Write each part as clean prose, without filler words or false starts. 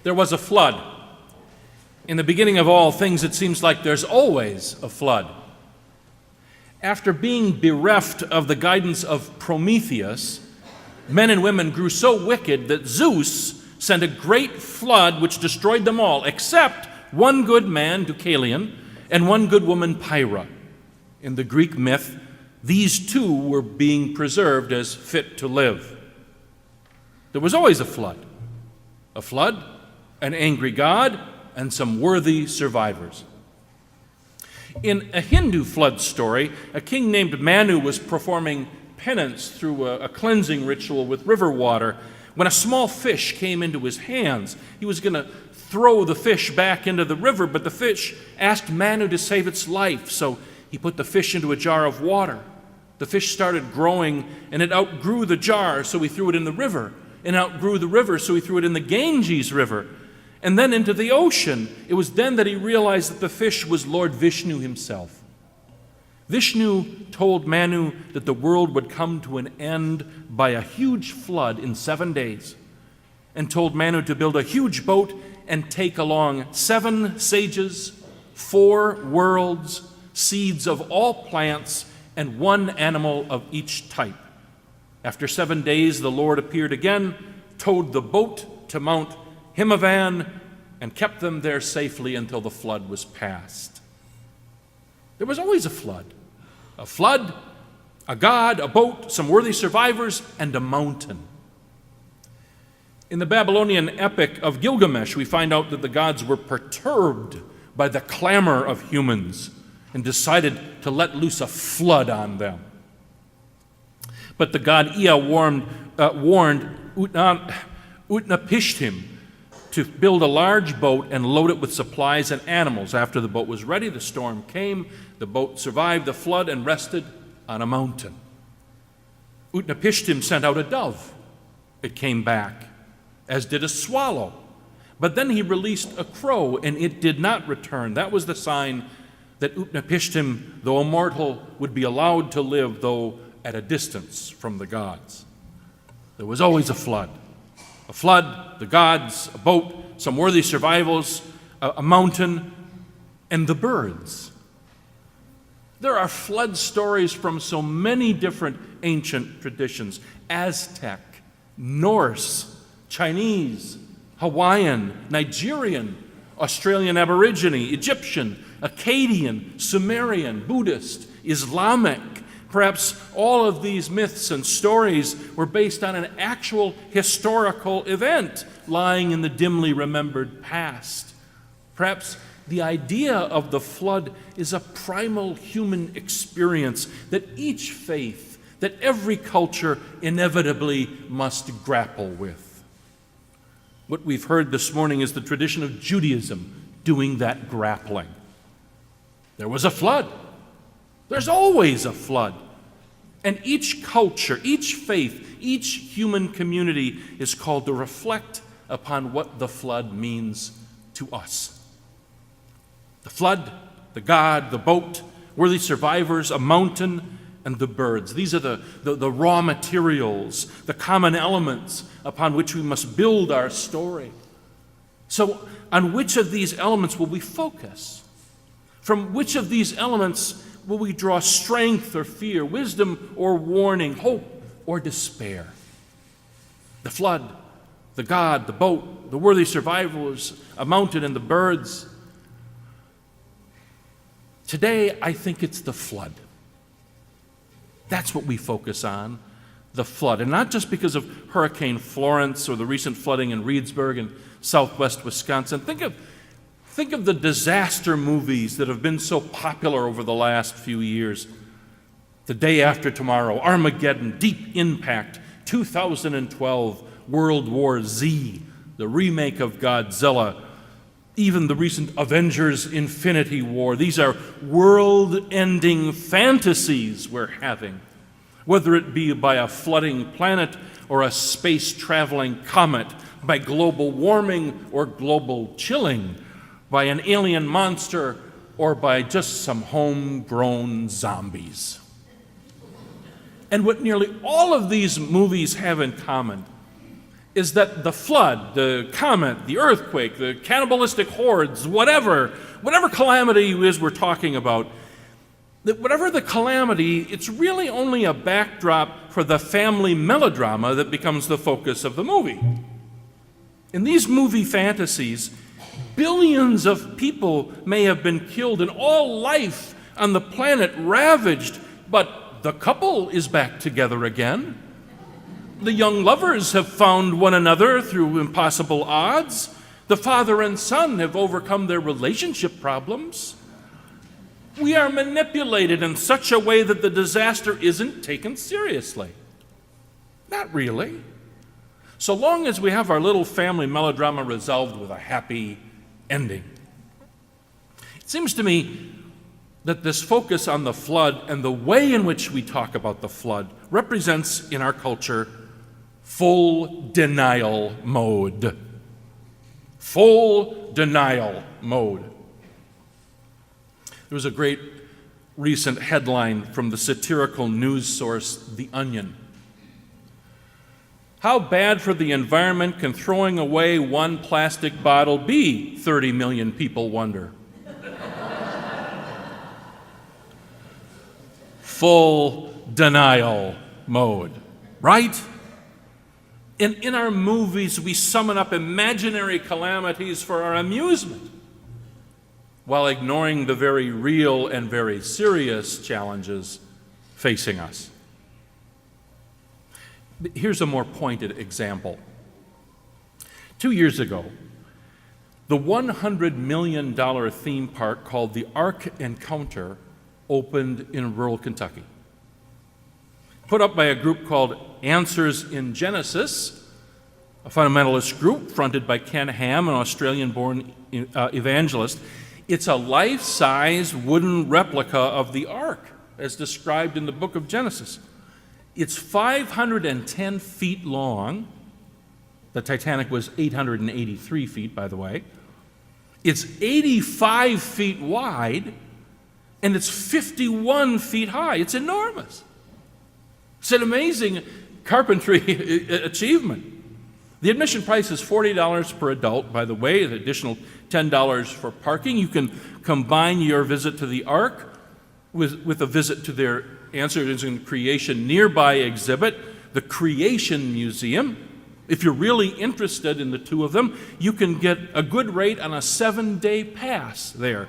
There was a flood. In the beginning of all things, it seems like there's always a flood. After being bereft of the guidance of Prometheus, men and women grew so wicked that Zeus sent a great flood which destroyed them all, except one good man, Deucalion, and one good woman, Pyrrha. In the Greek myth, these two were being preserved as fit to live. There was always a flood, an angry God, and some worthy survivors. In a Hindu flood story, a king named Manu was performing penance through a cleansing ritual with river water when a small fish came into his hands. He was going to throw the fish back into the river, but the fish asked Manu to save its life, so he put the fish into a jar of water. The fish started growing, and it outgrew the jar, so he threw it in the river, and outgrew the river, so he threw it in the Ganges River, and then into the ocean. It was then that he realized that the fish was Lord Vishnu himself. Vishnu told Manu that the world would come to an end by a huge flood in 7 days, and told Manu to build a huge boat and take along 7 sages, 4 worlds, seeds of all plants, and 1 animal of each type. After 7 days, the Lord appeared again, towed the boat to Mount Himavan, and kept them there safely until the flood was past. There was always a flood, a god, a boat, some worthy survivors, and a mountain. In the Babylonian epic of Gilgamesh, we find out that the gods were perturbed by the clamor of humans and decided to let loose a flood on them. But the god Ea warned Utnapishtim to build a large boat and load it with supplies and animals. After the boat was ready, the storm came. The boat survived the flood and rested on a mountain. Utnapishtim sent out a dove. It came back, as did a swallow. But then he released a crow, and it did not return. That was the sign that Utnapishtim, though immortal, would be allowed to live, though at a distance from the gods. There was always a flood, the gods, a boat, some worthy survivors, a mountain, and the birds. There are flood stories from so many different ancient traditions: Aztec, Norse, Chinese, Hawaiian, Nigerian, Australian Aborigine, Egyptian, Akkadian, Sumerian, Buddhist, Islamic. Perhaps all of these myths and stories were based on an actual historical event lying in the dimly remembered past. Perhaps the idea of the flood is a primal human experience that each faith, that every culture inevitably must grapple with. What we've heard this morning is the tradition of Judaism doing that grappling. There was a flood. There's always a flood. And each culture, each faith, each human community is called to reflect upon what the flood means to us. The flood, the God, the boat, worthy survivors, a mountain, and the birds. These are the raw materials, the common elements upon which we must build our story. So, on which of these elements will we focus? From which of these elements will we draw strength or fear, wisdom or warning, hope or despair? The flood, the God, the boat, the worthy survivors, a mountain, and the birds. Today, I think it's the flood. That's what we focus on, the flood. And not just because of Hurricane Florence or the recent flooding in Reedsburg and southwest Wisconsin. Think of the disaster movies that have been so popular over the last few years. The Day After Tomorrow, Armageddon, Deep Impact, 2012, World War Z, the remake of Godzilla, even the recent Avengers Infinity War. These are world-ending fantasies we're having, whether it be by a flooding planet or a space-traveling comet, by global warming or global chilling, by an alien monster, or by just some homegrown zombies. And what nearly all of these movies have in common is that the flood, the comet, the earthquake, the cannibalistic hordes, whatever calamity it is we're talking about, that whatever the calamity, it's really only a backdrop for the family melodrama that becomes the focus of the movie. In these movie fantasies, billions of people may have been killed and all life on the planet ravaged, but the couple is back together again. The young lovers have found one another through impossible odds. The father and son have overcome their relationship problems. We are manipulated in such a way that the disaster isn't taken seriously. Not really. So long as we have our little family melodrama resolved with a happy ending. It seems to me that this focus on the flood and the way in which we talk about the flood represents in our culture full denial mode. Full denial mode. There was a great recent headline from the satirical news source, The Onion. How bad for the environment can throwing away one plastic bottle be? 30 million people wonder. Full denial mode, right? And in our movies, we summon up imaginary calamities for our amusement, while ignoring the very real and very serious challenges facing us. Here's a more pointed example. 2 years ago, the $100 million theme park called the Ark Encounter opened in rural Kentucky. Put up by a group called Answers in Genesis, a fundamentalist group fronted by Ken Ham, an Australian-born evangelist. It's a life-size wooden replica of the Ark, as described in the book of Genesis. It's 510 feet long. The Titanic was 883 feet, by the way. It's 85 feet wide, and it's 51 feet high. It's enormous. It's an amazing carpentry achievement. The admission price is $40 per adult, by the way, an additional $10 for parking. You can combine your visit to the Ark with a visit to their Answers in Creation nearby exhibit, the Creation Museum. If you're really interested in the two of them, you can get a good rate on a 7-day pass there.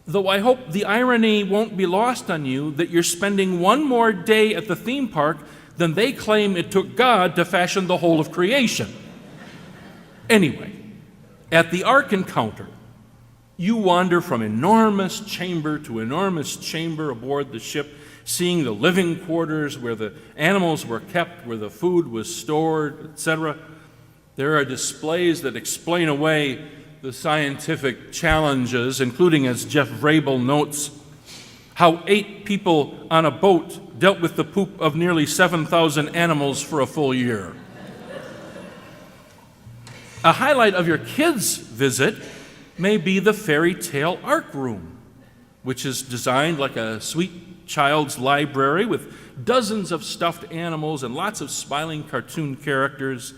Though I hope the irony won't be lost on you that you're spending one more day at the theme park than they claim it took God to fashion the whole of creation. Anyway, at the Ark Encounter, you wander from enormous chamber to enormous chamber aboard the ship, seeing the living quarters where the animals were kept, where the food was stored, etc. There are displays that explain away the scientific challenges, including, as Jeff Vrabel notes, how 8 people on a boat dealt with the poop of nearly 7,000 animals for a full year. A highlight of your kids' visit may be the fairy tale Ark Room, which is designed like a sweet child's library with dozens of stuffed animals and lots of smiling cartoon characters.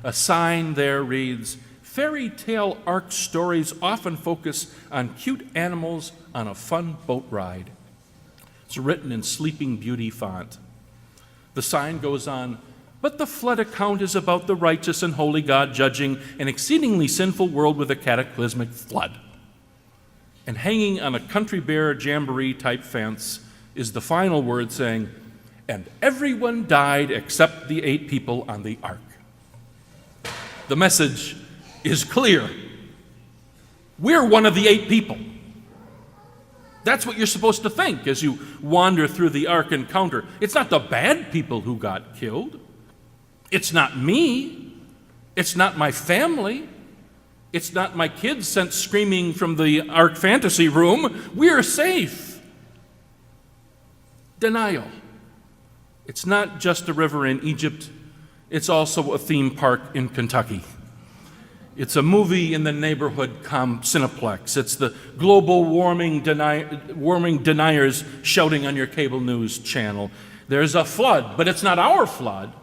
A sign there reads, "Fairy tale Ark stories often focus on cute animals on a fun boat ride." It's written in Sleeping Beauty font. The sign goes on, "But the flood account is about the righteous and holy God judging an exceedingly sinful world with a cataclysmic flood." And hanging on a country bear jamboree type fence is the final word saying, "And everyone died except the 8 people on the ark." The message is clear. We're one of the 8 people. That's what you're supposed to think as you wander through the Ark Encounter. It's not the bad people who got killed. It's not me. It's not my family. It's not my kids sent screaming from the Ark Fantasy Room. We're safe. Denial. It's not just a river in Egypt. It's also a theme park in Kentucky. It's a movie in the neighborhood Cineplex. It's the global warming deniers shouting on your cable news channel. There's a flood, but it's not our flood.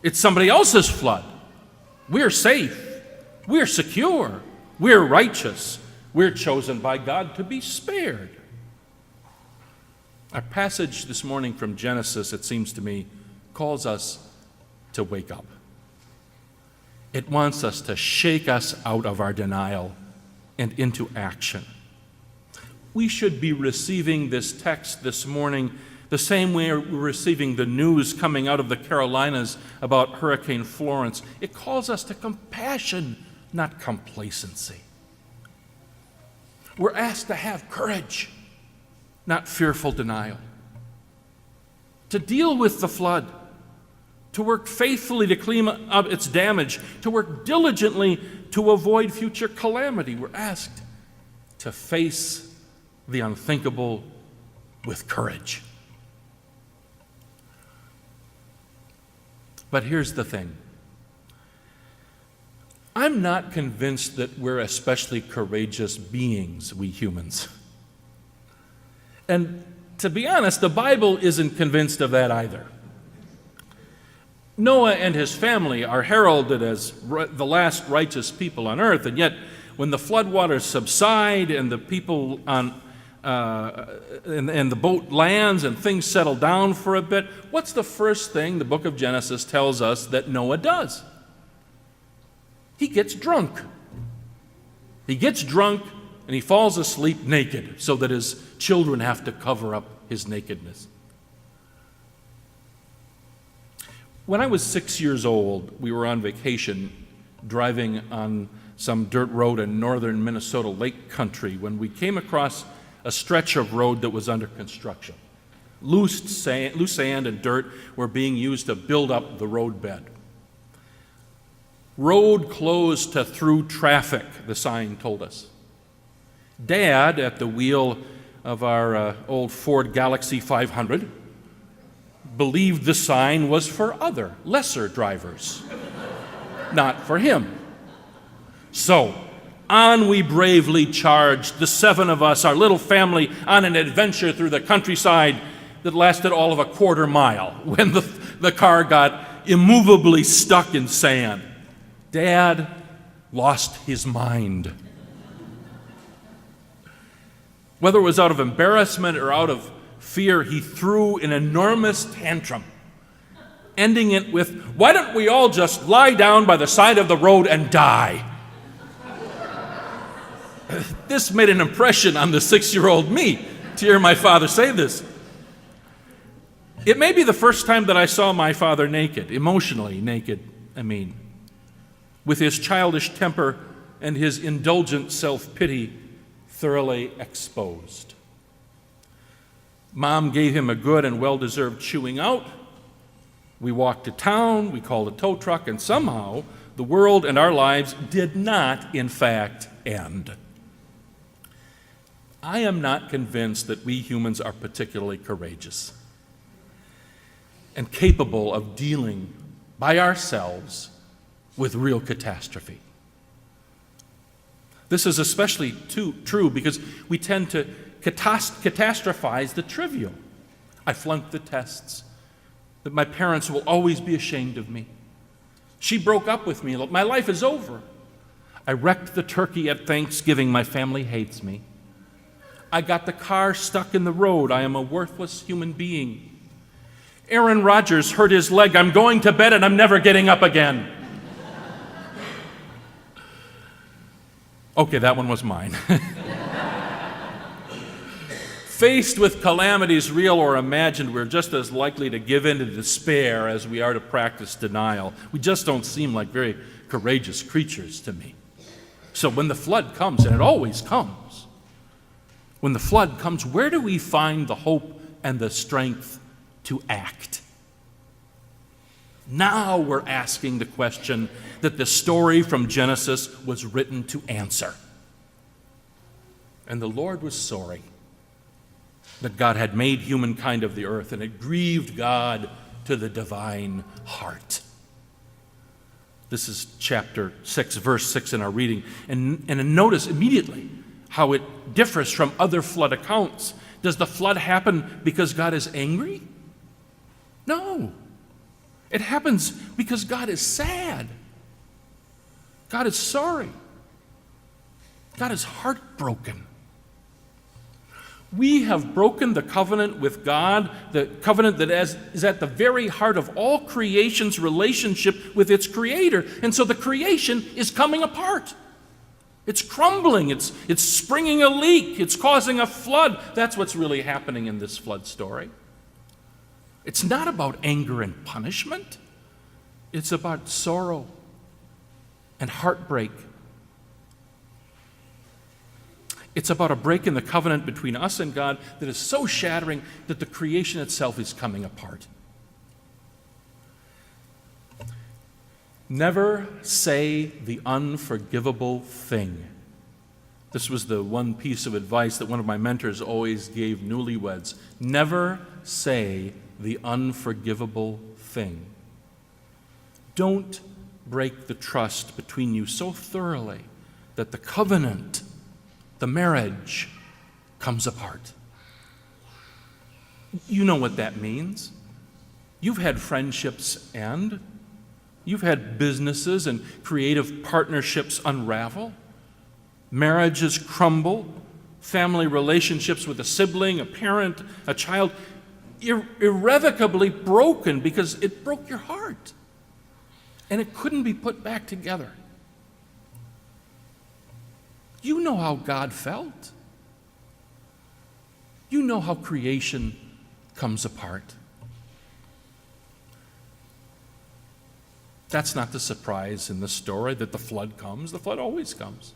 It's somebody else's flood. We're safe. We're secure. We're righteous. We're chosen by God to be spared. Our passage this morning from Genesis, it seems to me, calls us to wake up. It wants us to shake us out of our denial and into action. We should be receiving this text this morning the same way we're receiving the news coming out of the Carolinas about Hurricane Florence. It calls us to compassion, not complacency. We're asked to have courage, not fearful denial. To deal with the flood, to work faithfully to clean up its damage, to work diligently to avoid future calamity. We're asked to face the unthinkable with courage. But here's the thing. I'm not convinced that we're especially courageous beings, we humans. And to be honest, the Bible isn't convinced of that either. Noah and his family are heralded as the last righteous people on earth, and yet when the floodwaters subside and the people on and the boat lands and things settle down for a bit, what's the first thing the book of Genesis tells us that Noah does? He gets drunk. He gets drunk and he falls asleep naked so that his children have to cover up his nakedness. When I was 6 years old, we were on vacation driving on some dirt road in northern Minnesota Lake Country when we came across a stretch of road that was under construction. Loose sand and dirt were being used to build up the roadbed. Road closed to through traffic, the sign told us. Dad, at the wheel of our old Ford Galaxy 500, believed the sign was for other, lesser drivers, not for him. So, on we bravely charged, the seven of us, our little family, on an adventure through the countryside that lasted all of a quarter mile when the car got immovably stuck in sand. Dad lost his mind. Whether it was out of embarrassment or out of fear, he threw an enormous tantrum, ending it with, "Why don't we all just lie down by the side of the road and die?" This made an impression on the 6-year-old me to hear my father say this. It may be the first time that I saw my father naked, emotionally naked, with his childish temper and his indulgent self-pity thoroughly exposed. Mom gave him a good and well-deserved chewing out. We walked to town, we called a tow truck, and somehow the world and our lives did not, in fact, end. I am not convinced that we humans are particularly courageous and capable of dealing by ourselves with real catastrophe. This is especially true because we tend to catastrophize the trivial. I flunked the tests, that my parents will always be ashamed of me. She broke up with me, my life is over. I wrecked the turkey at Thanksgiving, my family hates me. I got the car stuck in the road, I am a worthless human being. Aaron Rodgers hurt his leg, I'm going to bed and I'm never getting up again. Okay, that one was mine. Faced with calamities, real or imagined, we're just as likely to give in to despair as we are to practice denial. We just don't seem like very courageous creatures to me. So when the flood comes, and it always comes, when the flood comes, where do we find the hope and the strength to act? Now we're asking the question that the story from Genesis was written to answer. And the Lord was sorry that God had made humankind of the earth, and it grieved God to the divine heart. This is chapter 6, verse 6 in our reading. And notice immediately how it differs from other flood accounts. Does the flood happen because God is angry? No. It happens because God is sad. God is sorry. God is heartbroken. We have broken the covenant with God, the covenant that is at the very heart of all creation's relationship with its Creator. And so the creation is coming apart. It's crumbling. It's springing a leak. It's causing a flood. That's what's really happening in this flood story. It's not about anger and punishment. It's about sorrow and heartbreak. It's about a break in the covenant between us and God that is so shattering that the creation itself is coming apart. Never say the unforgivable thing. This was the one piece of advice that one of my mentors always gave newlyweds. Never say the unforgivable thing. Don't break the trust between you so thoroughly that the covenant, the marriage, comes apart. You know what that means. You've had friendships end. You've had businesses and creative partnerships unravel. Marriages crumble. Family relationships with a sibling, a parent, a child, irrevocably broken because it broke your heart. And it couldn't be put back together. You know how God felt. You know how creation comes apart. That's not the surprise in the story that the flood comes. The flood always comes.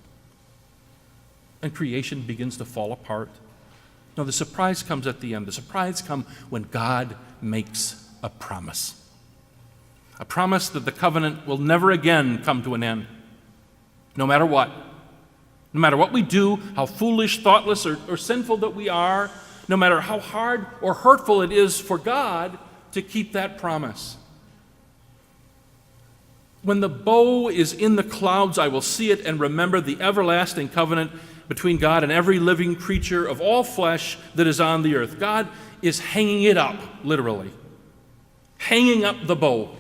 And creation begins to fall apart. No, the surprise comes at the end. The surprise comes when God makes a promise. A promise that the covenant will never again come to an end, no matter what. No matter what we do, how foolish, thoughtless, or sinful that we are, no matter how hard or hurtful it is for God to keep that promise. When the bow is in the clouds, I will see it and remember the everlasting covenant between God and every living creature of all flesh that is on the earth. God is hanging it up, literally. Hanging up the bow.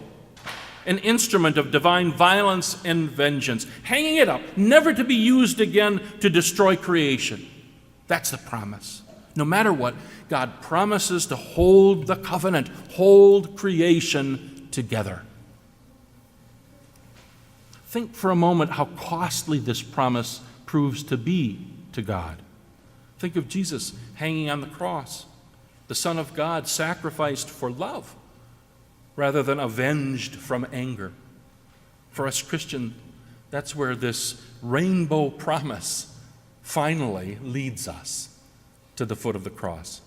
An instrument of divine violence and vengeance. Hanging it up, never to be used again to destroy creation. That's the promise. No matter what, God promises to hold the covenant, hold creation together. Think for a moment how costly this promise proves to be to God. Think of Jesus hanging on the cross, the Son of God sacrificed for love rather than avenged from anger. For us Christians, that's where this rainbow promise finally leads us to the foot of the cross.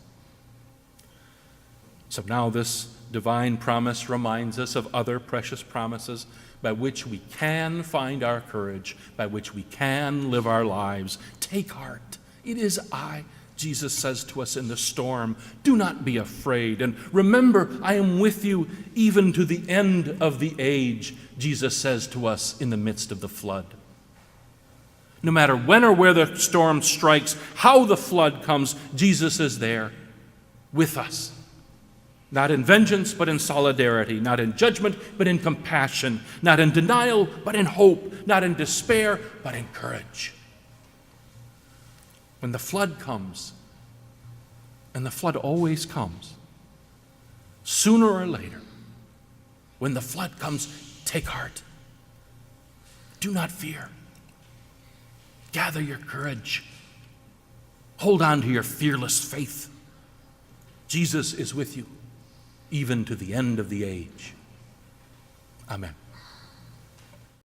So now this divine promise reminds us of other precious promises by which we can find our courage, by which we can live our lives. Take heart. It is I, Jesus says to us in the storm. Do not be afraid. And remember, I am with you even to the end of the age, Jesus says to us in the midst of the flood. No matter when or where the storm strikes, how the flood comes, Jesus is there with us. Not in vengeance, but in solidarity. Not in judgment, but in compassion. Not in denial, but in hope. Not in despair, but in courage. When the flood comes, and the flood always comes, sooner or later, when the flood comes, take heart. Do not fear. Gather your courage. Hold on to your fearless faith. Jesus is with you, even to the end of the age. Amen.